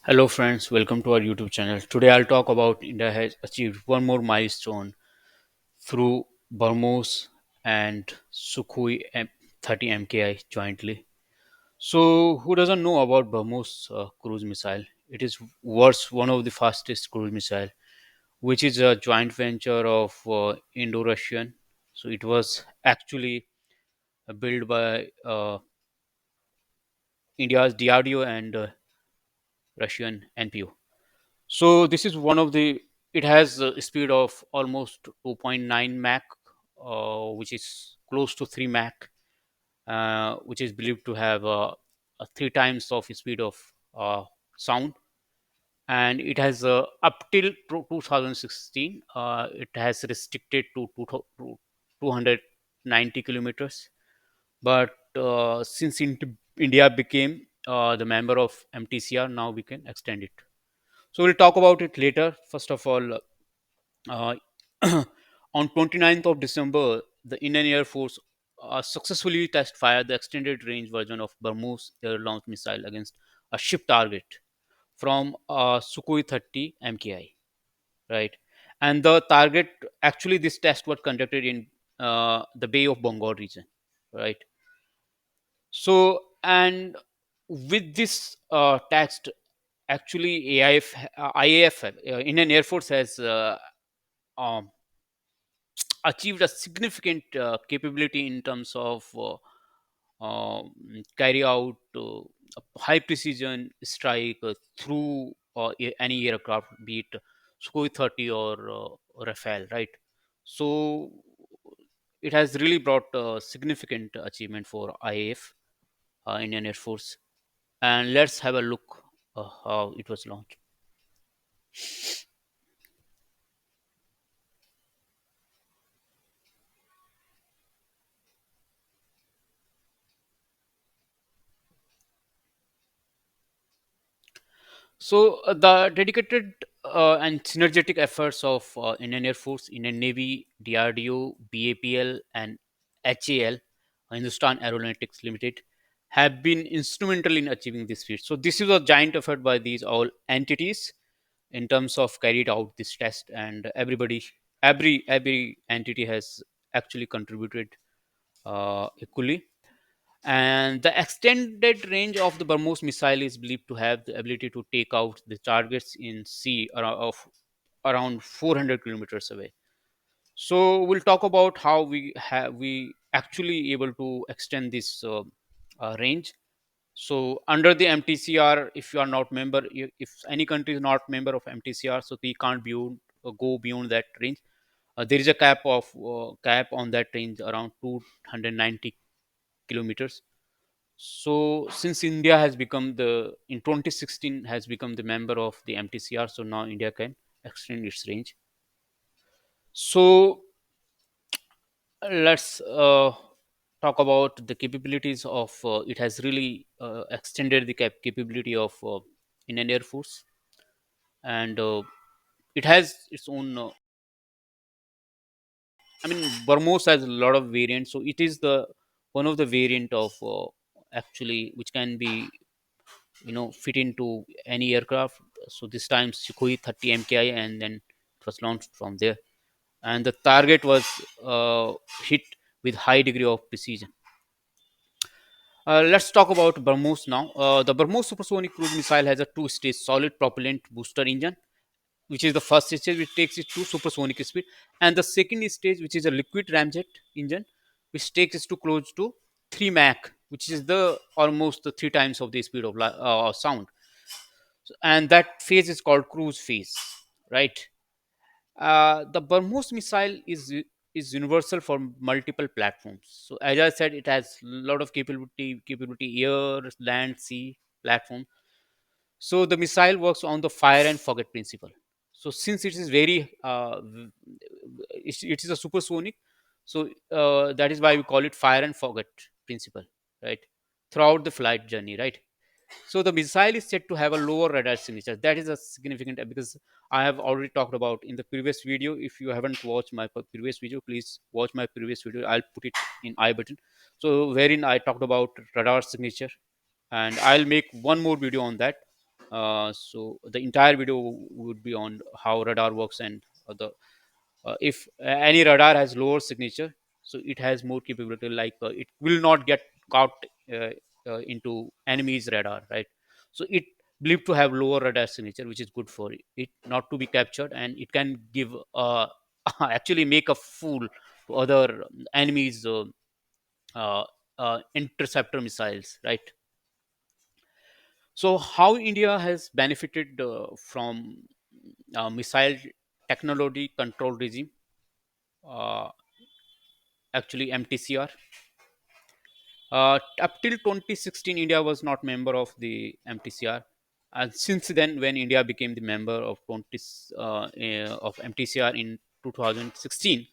Hello, friends. Welcome to our YouTube channel. Today, I'll talk about India has achieved one more milestone through Brahmos and Sukhoi 30 MKI jointly. So, who doesn't know about Brahmos cruise missile? It is world's one of the fastest cruise missile, which is a joint venture of Indo-Russian. So, it was actually built by India's DRDO and Russian NPO. So this is one of the. It has a speed of almost 2.9 Mach, which is close to 3 Mach, which is believed to have a three times of speed of sound. And it has up till 2016, it has restricted to 290 kilometers. But since India became the member of MTCR, now we can extend it. So we'll talk about it later. First of all, uh, on 29th of December, the Indian Air Force successfully test fired the extended range version of Brahmos air launched missile against a ship target from Sukhoi 30 MKI, right? And the target, actually, this test was conducted in the Bay of Bengal region, right? So, and with this text, actually, IAF, Indian Air Force has um, achieved a significant capability in terms of carry out a high precision strike through any aircraft, be it Sukhoi 30 or Rafale, right? So it has really brought significant achievement for IAF, Indian Air Force. And let's have a look how it was launched. So the dedicated and synergetic efforts of Indian Air Force, Indian Navy, DRDO, BAPL, and HAL, Hindustan Aeronautics Limited, have been instrumental in achieving this feat. So this is a giant effort by these all entities in terms of carried out this test, and every entity has actually contributed equally. And the extended range of the Brahmos missile is believed to have the ability to take out the targets in sea around 400 kilometers away. So we'll talk about how we actually able to extend this range. So under the MTCR, if you are not member, if any country is not member of MTCR, so they can't go beyond that range. There is a cap on that range around 290 kilometers. So since India has become the in 2016 has become the member of the MTCR, so now India can extend its range. So let's talk about the capabilities of it has really extended the capability of Indian Air Force, and it has its own. I mean, Brahmos has a lot of variants, so it is the one of the variant of actually which can be fit into any aircraft. So this time Sukhoi 30 MKI, and then it was launched from there, and the target was uh, hit with high degree of precision. Let's talk about Brahmos now. The Brahmos supersonic cruise missile has a two-stage solid propellant booster engine, which is the first stage which takes it to supersonic speed, and the second stage, which is a liquid ramjet engine, which takes it to close to 3 Mach, which is the almost the three times of the speed of sound. And that phase is called cruise phase, right? The Brahmos missile is universal for multiple platforms. So as I said, it has a lot of capability air, land, sea platform. So the missile works on the fire and forget principle. So since it is very it is a supersonic, so that is why we call it fire and forget principle, right? Throughout the flight journey, right? So the missile is said to have a lower radar signature. That is a significant because I have already talked about in the previous video. If you haven't watched my previous video, please watch my previous video. I'll put it in I button. So wherein I talked about radar signature, and I'll make one more video on that. So the entire video would be on how radar works, and the if any radar has lower signature, so it has more capability, like it will not get caught uh, into enemy's radar, right? So it believed to have lower radar signature, which is good for it not to be captured, and it can give actually make a fool to other enemies interceptor missiles, right? So how India has benefited from missile technology control regime, uh, actually MTCR. Up till 2016, India was not member of the MTCR. And since then, when India became the member of of MTCR in 2016,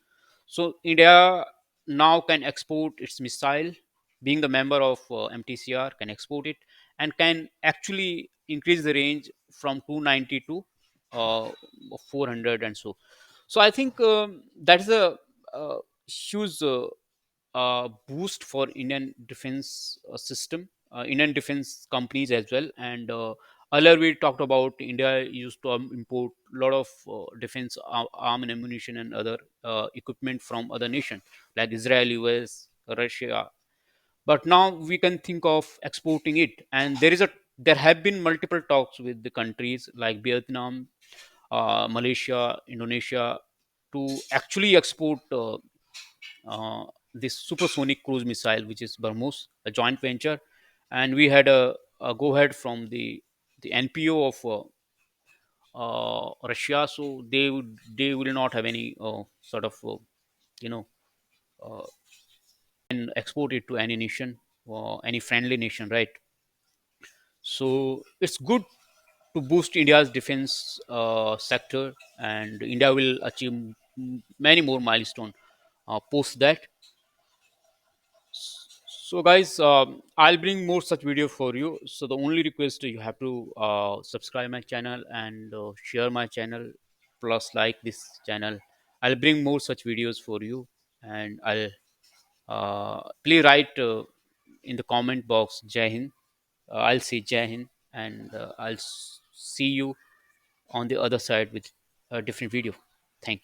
so India now can export its missile. Being the member of MTCR, can export it and can actually increase the range from 290 to uh, 400 and so. So I think that is a huge boost for Indian defense system, Indian defense companies as well. And earlier we talked about India used to import a lot of defense arm and ammunition and other equipment from other nations like Israel, US, Russia. But now we can think of exporting it, and there have been multiple talks with the countries like Vietnam, Malaysia, Indonesia, to actually export uh, this supersonic cruise missile, which is Brahmos, a joint venture, and we had a go ahead from the NPO of Russia, so they will not have any sort of you know uh, and export it to any nation or any friendly nation, right? So it's good to boost India's defense sector, and India will achieve many more milestones post that. So, guys, I'll bring more such video for you. So, the only request you have to subscribe my channel and share my channel, plus like this channel. I'll bring more such videos for you, and I'll please write in the comment box Jai Hind. I'll say Jai Hind, and I'll see you on the other side with a different video. Thank you.